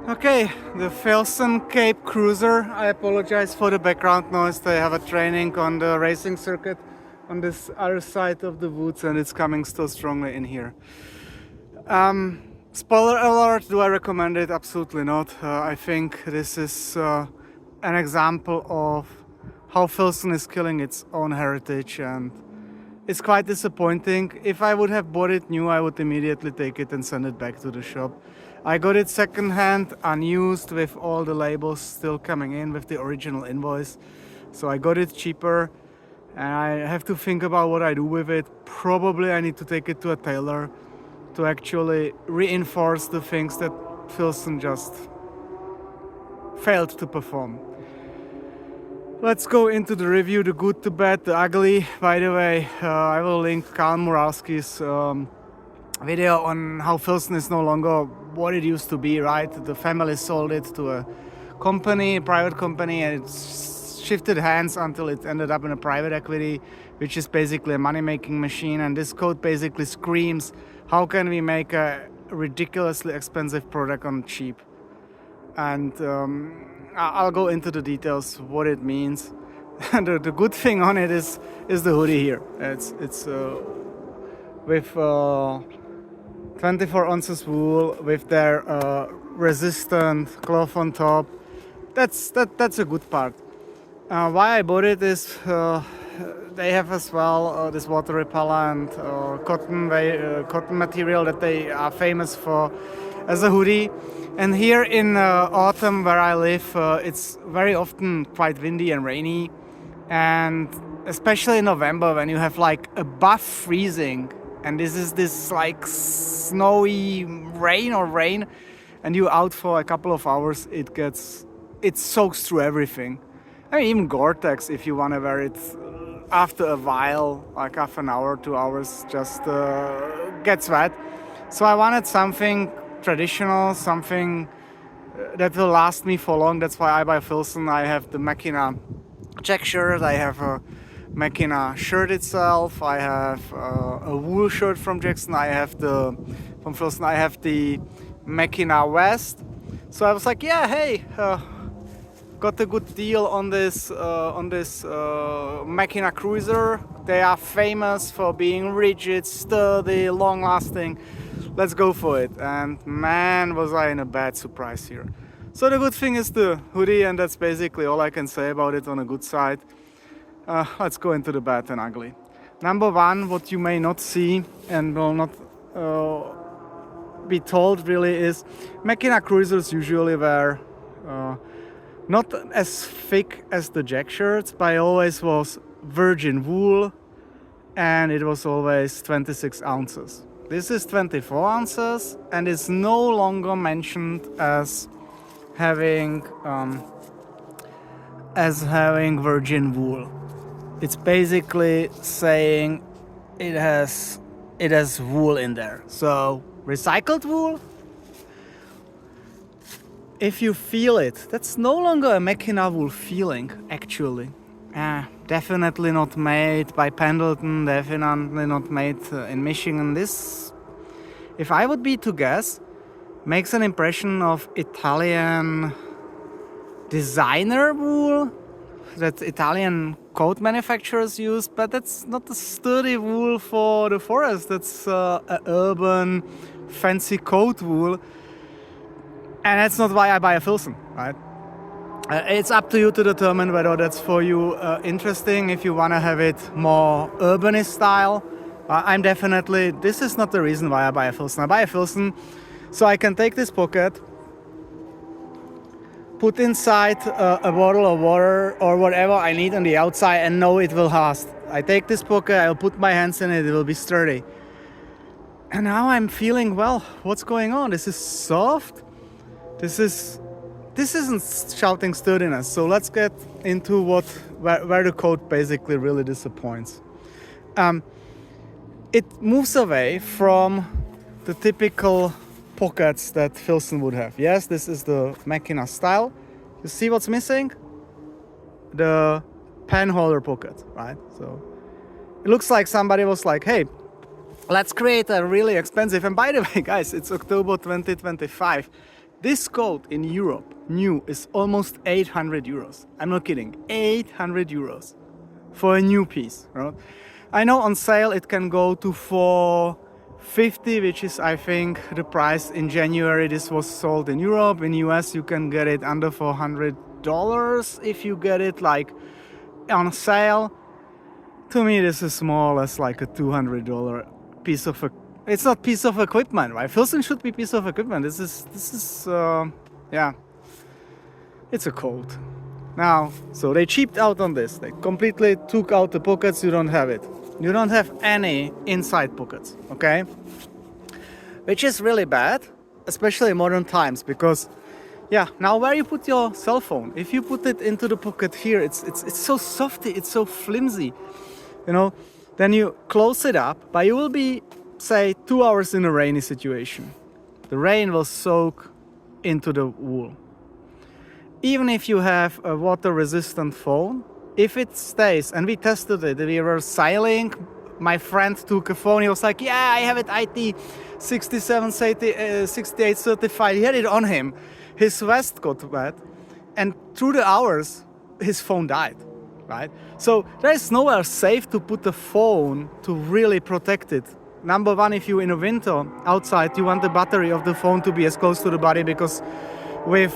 Okay, the Filson Cape Cruiser. I apologize for the background noise. They have a training on the racing circuit on this other side of the woods, and it's coming still strongly in here. Spoiler alert, do I recommend it? Absolutely not. I think this is an example of how Filson is killing its own heritage, and it's quite disappointing. If I would have bought it new, I would immediately take it and send it back to the shop. I got it secondhand, unused, with all the labels still coming in with the original invoice. So I got it cheaper, and I have to think about what I do with it. Probably I need to take it to a tailor to actually reinforce the things that Filson just failed to perform. Let's go into the review, the good, the bad, the ugly. By the way, I will link Karl Murawski's video on how Filson is no longer what it used to be, right? The family sold it to a company, a private company, and it's shifted hands until it ended up in a private equity, which is basically a money-making machine. And this code basically screams, how can we make a ridiculously expensive product on cheap? And I'll go into the details, what it means. And the good thing on it is the hoodie here. It's with 24 ounces wool, with their resistant cloth on top. That's a good part. Why I bought it is they have as well this water repellent cotton material that they are famous for as a hoodie. And here in autumn where I live, it's very often quite windy and rainy, and especially in November when you have like above freezing, and this like snowy rain, and you're out for a couple of hours, it soaks through everything. I mean, even Gore-Tex, if you want to wear it after a while, like half an hour, 2 hours, just gets wet. So I wanted something traditional, something that will last me for long. That's why I buy Filson. I have the MACKINAW check shirt, I have a MACKINAW shirt itself, I have a wool shirt from Jackson, from Filson, I have the MACKINAW vest. So I was like, yeah, hey, got a good deal on this MACKINAW Cruiser. They are famous for being rigid, sturdy, long-lasting. Let's go for it. And man, was I in a bad surprise here. So the good thing is the hoodie, and that's basically all I can say about it on a good side. Let's go into the bad and ugly. Number one, what you may not see and will not be told really is MACKINAW Cruisers usually wear not as thick as the jack shirts, but it always was virgin wool, and it was always 26 ounces. This is 24 ounces, and it's no longer mentioned as having virgin wool. It's basically saying it has wool in there. So recycled wool. If you feel it, that's no longer a MACKINAW wool feeling, actually. Definitely not made by Pendleton, definitely not made in Michigan. This, if I would be to guess, makes an impression of Italian designer wool that Italian coat manufacturers use, but that's not the sturdy wool for the forest. That's an urban, fancy coat wool. And that's not why I buy a Filson, right? It's up to you to determine whether that's for you interesting, if you want to have it more urbanist style. This is not the reason why I buy a Filson. I buy a Filson so I can take this pocket, put inside a bottle of water or whatever I need on the outside, and know it will last. I take this pocket, I'll put my hands in it, it will be sturdy. And now I'm feeling, well, what's going on? This is soft. This isn't shouting sturdiness. So let's get into where the coat basically really disappoints. It moves away from the typical pockets that Filson would have. Yes, this is the MACKINAW style. You see what's missing? The pen holder pocket, right? So it looks like somebody was like, hey, let's create a really expensive, and by the way, guys, it's October 2025. This coat in Europe, new, is almost 800 euros. I'm not kidding, 800 euros for a new piece, right? I know on sale it can go to 450, which is, I think, the price in January this was sold in Europe. In US you can get it under $400 if you get it like on sale. To me this is more or less like a $200 piece of it's not piece of equipment, right? Filson should be piece of equipment. This is yeah, it's a coat. Now, so they cheaped out on this. They completely took out the pockets. You don't have it. You don't have any inside pockets, okay? Which is really bad, especially in modern times, because yeah, now where you put your cell phone, if you put it into the pocket here, it's so softy, it's so flimsy, you know. Then you close it up, but you will be, say, 2 hours in a rainy situation. The rain will soak into the wool. Even if you have a water-resistant phone, if it stays, and we tested it, we were sailing, my friend took a phone, he was like, yeah, I have it IT 68 certified, he had it on him. His vest got wet, and through the hours, his phone died, right? So there is nowhere safe to put the phone to really protect it. Number one, if you're in a winter outside, you want the battery of the phone to be as close to the body, because with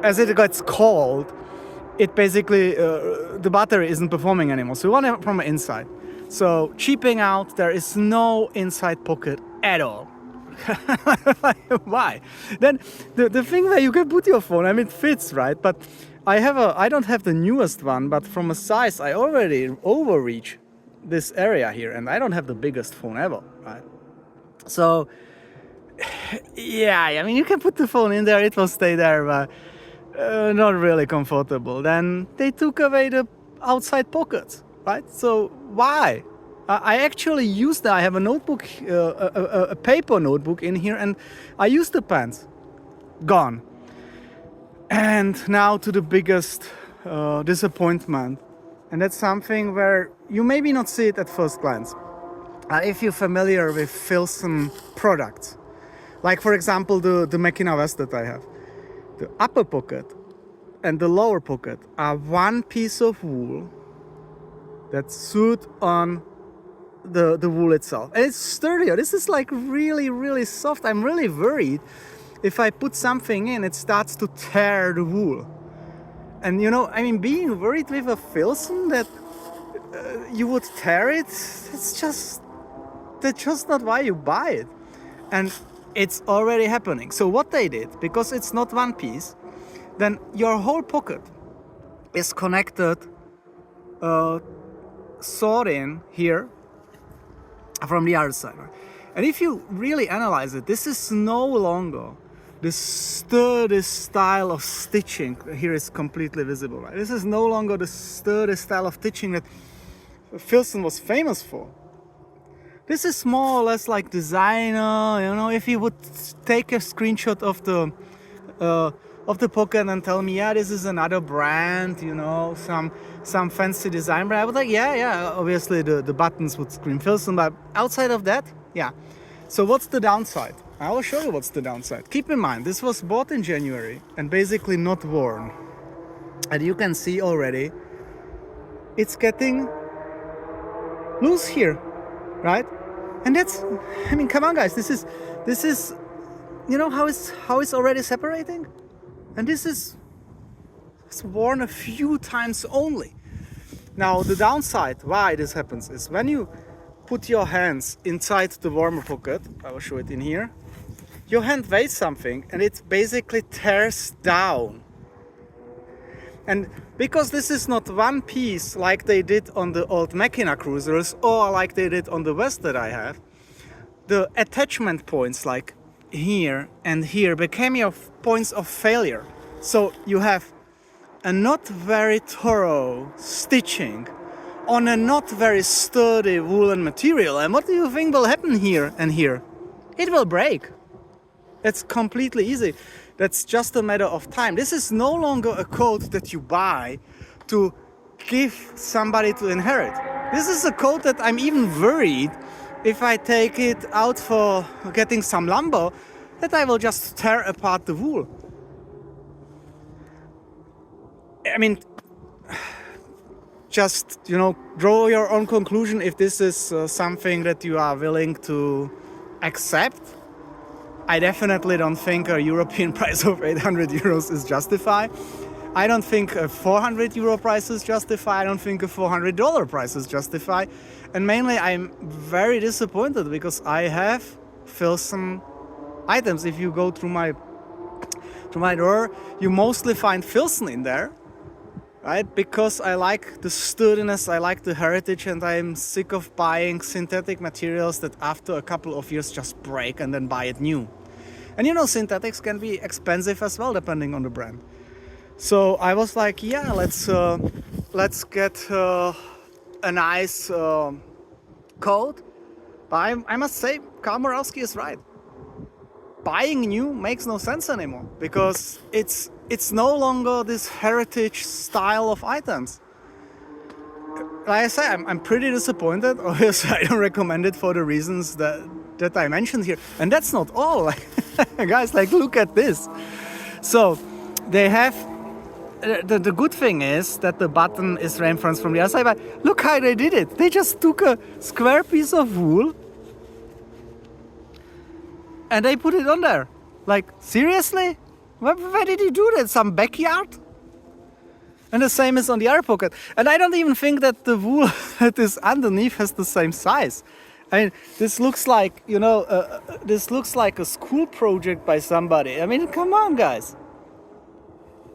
as it gets cold, it basically the battery isn't performing anymore. So you want it from the inside. So cheaping out, there is no inside pocket at all. Why? Then the thing where you can put your phone, I mean, it fits, right? But I don't have the newest one, but from a size, I already overreach this area here, and I don't have the biggest phone ever, right? So yeah, I mean, you can put the phone in there, it will stay there, but not really comfortable. Then they took away the outside pockets, right? So why? I actually use that. I have a notebook, a paper notebook in here, and I use the pens. Gone. And now to the biggest disappointment, and that's something where you maybe not see it at first glance. If you're familiar with Filson products, like for example the MACKINAW vest that I have, the upper pocket and the lower pocket are one piece of wool that's sewed on the wool itself, and it's sturdier. This is like really soft. I'm really worried if I put something in, it starts to tear the wool. And you know, I mean, being worried with a Filson that you would tear it, that's just not why you buy it. And it's already happening. So what they did, because it's not one piece, then your whole pocket is connected, sewed in here from the other side. Right? And if you really analyze it, this is no longer the sturdy style of stitching. Here is completely visible, right? This is no longer the sturdy style of stitching that Filson was famous for. This is more or less like designer, you know. If you would take a screenshot of the pocket and tell me, yeah, this is another brand, you know, some fancy design brand, I would like, yeah, obviously the buttons would scream Filson, but outside of that, yeah. So what's the downside? I will show you what's the downside. Keep in mind, this was bought in January and basically not worn. And you can see already, it's getting loose here, right? And that's, I mean, come on guys, this is, you know how it's already separating? And it's worn a few times only. Now the downside why this happens is when you put your hands inside the warmer pocket, I will show it in here, your hand weighs something and it basically tears down. And because this is not one piece like they did on the old MACKINAW cruisers or like they did on the vest that I have, the attachment points like here and here became your points of failure. So you have a not very thorough stitching on a not very sturdy woolen material. And what do you think will happen here and here? It will break. It's completely easy. That's just a matter of time. This is no longer a coat that you buy to give somebody to inherit. This is a coat that I'm even worried if I take it out for getting some lumber, that I will just tear apart the wool. I mean, just, you know, draw your own conclusion if this is something that you are willing to accept. I definitely don't think a European price of 800 euros is justified. I don't think a 400 euro price is justified. I don't think a $400 price is justified. And mainly I'm very disappointed because I have Filson items. If you go through my drawer, you mostly find Filson in there, right? Because I like the sturdiness, I like the heritage, and I'm sick of buying synthetic materials that after a couple of years just break and then buy it new. And you know, synthetics can be expensive as well depending on the brand. So I was like, yeah, let's get a nice coat. But I must say, Karl Morawski is right. Buying new makes no sense anymore because it's no longer this heritage style of items. Like I say, I'm pretty disappointed. Obviously, I don't recommend it for the reasons that I mentioned here. And that's not all. Like, guys, like, look at this. So they have the good thing is that the button is reinforced from the other side. But look how they did it. They just took a square piece of wool and they put it on there. Like, seriously? Where did you do that? Some backyard? And the same is on the other pocket. And I don't even think that the wool that is underneath has the same size. I mean, this looks like, you know, this looks like a school project by somebody. I mean, come on, guys.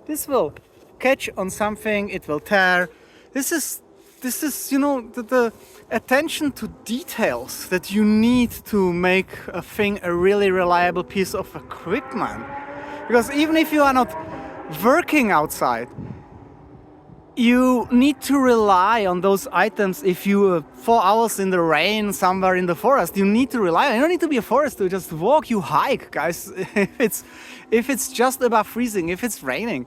This will catch on something, it will tear. This is, you know, the attention to details that you need to make a thing a really reliable piece of equipment. Because even if you are not working outside, you need to rely on those items. If you 4 hours in the rain somewhere in the forest, you need to rely on. You don't need to be a forester, just walk, you hike, guys. If it's just above freezing, if it's raining,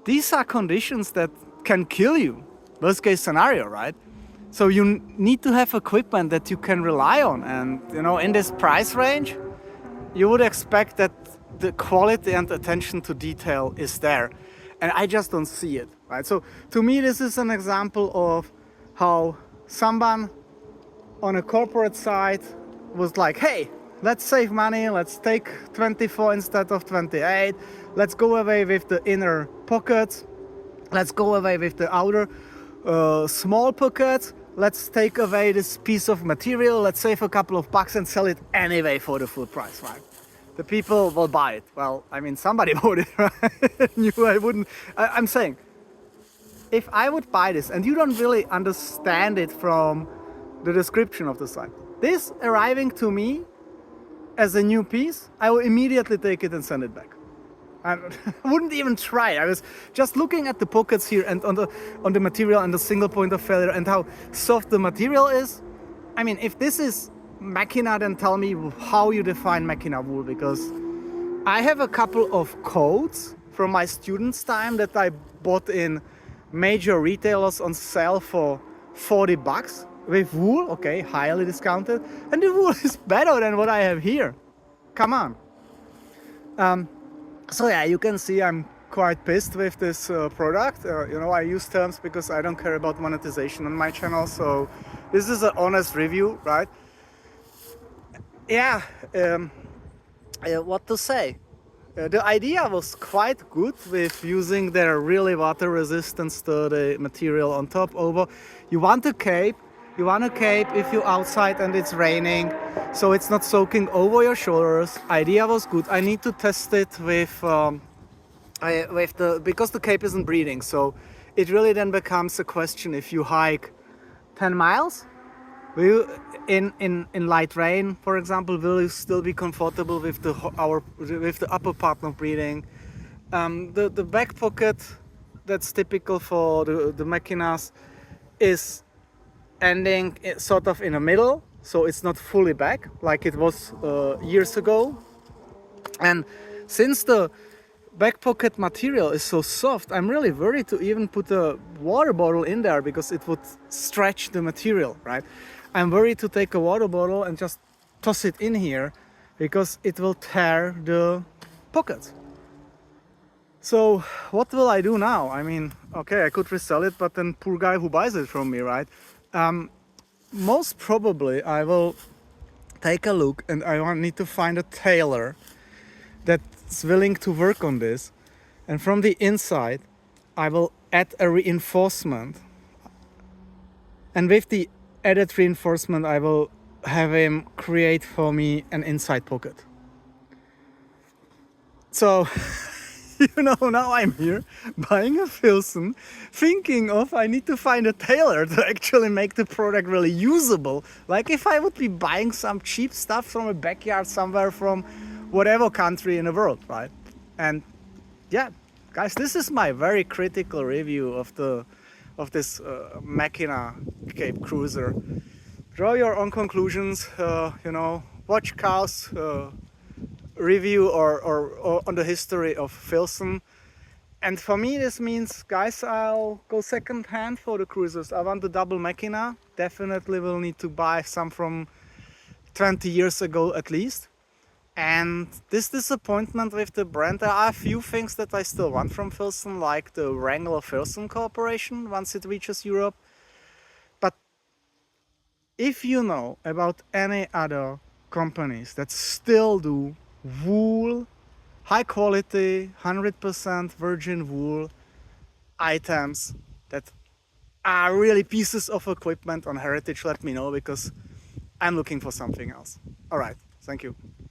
these are conditions that can kill you. Worst case scenario, right? So you need to have equipment that you can rely on. And, you know, in this price range, you would expect that the quality and attention to detail is there. And I just don't see it, right? So to me, this is an example of how someone on a corporate side was like, hey, let's save money, let's take 24 instead of 28, let's go away with the inner pockets, let's go away with the outer small pockets, let's take away this piece of material, let's save a couple of bucks and sell it anyway for the full price, right? The people will buy it. Well, I mean, somebody bought it, right? I wouldn't. I'm saying, if I would buy this, and you don't really understand it from the description of the site, this arriving to me as a new piece, I will immediately take it and send it back. I wouldn't even try. I was just looking at the pockets here and on the material and the single point of failure and how soft the material is. I mean, if this is MACKINAW, then tell me how you define MACKINAW wool, because I have a couple of coats from my students' time that I bought in major retailers on sale for 40 bucks with wool, okay, highly discounted, and the wool is better than what I have here. Come on. So yeah, you can see I'm quite pissed with this product. You know, I use terms because I don't care about monetization on my channel, so this is an honest review, right? Yeah, what to say? The idea was quite good with using their really water resistant sturdy material on top over. You want a cape if you're outside and it's raining, so it's not soaking over your shoulders. Idea was good. I need to test it with because the cape isn't breathing, so it really then becomes a question if you hike 10 miles. Will you, in light rain, for example, will you still be comfortable with the upper part not breathing? The back pocket that's typical for the MACKINAWs is ending sort of in the middle, so it's not fully back like it was years ago. And since the back pocket material is so soft, I'm really worried to even put a water bottle in there because it would stretch the material, right? I'm worried to take a water bottle and just toss it in here because it will tear the pockets. So what will I do now? I mean, okay, I could resell it, but then poor guy who buys it from me, right? Most probably I will take a look, and I need to find a tailor that's willing to work on this. And from the inside, I will add a reinforcement. And with the added reinforcement, I will have him create for me an inside pocket. So, now I'm here buying a Filson, thinking of I need to find a tailor to actually make the product really usable. Like if I would be buying some cheap stuff from a backyard somewhere from whatever country in the world, right? And yeah, guys, this is my very critical review of this MACKINAW Cape Cruiser. Draw your own conclusions. Watch Carl's review or on the history of Filson. And for me, this means, guys, I'll go second hand for the cruisers. I want the double MACKINAW. Definitely will need to buy some from 20 years ago at least. And this disappointment with the brand, there are a few things that I still want from Filson, like the Wrangler-Filson cooperation once it reaches Europe. But if you know about any other companies that still do wool, high quality, 100% virgin wool items that are really pieces of equipment on heritage, let me know, because I'm looking for something else. All right, thank you.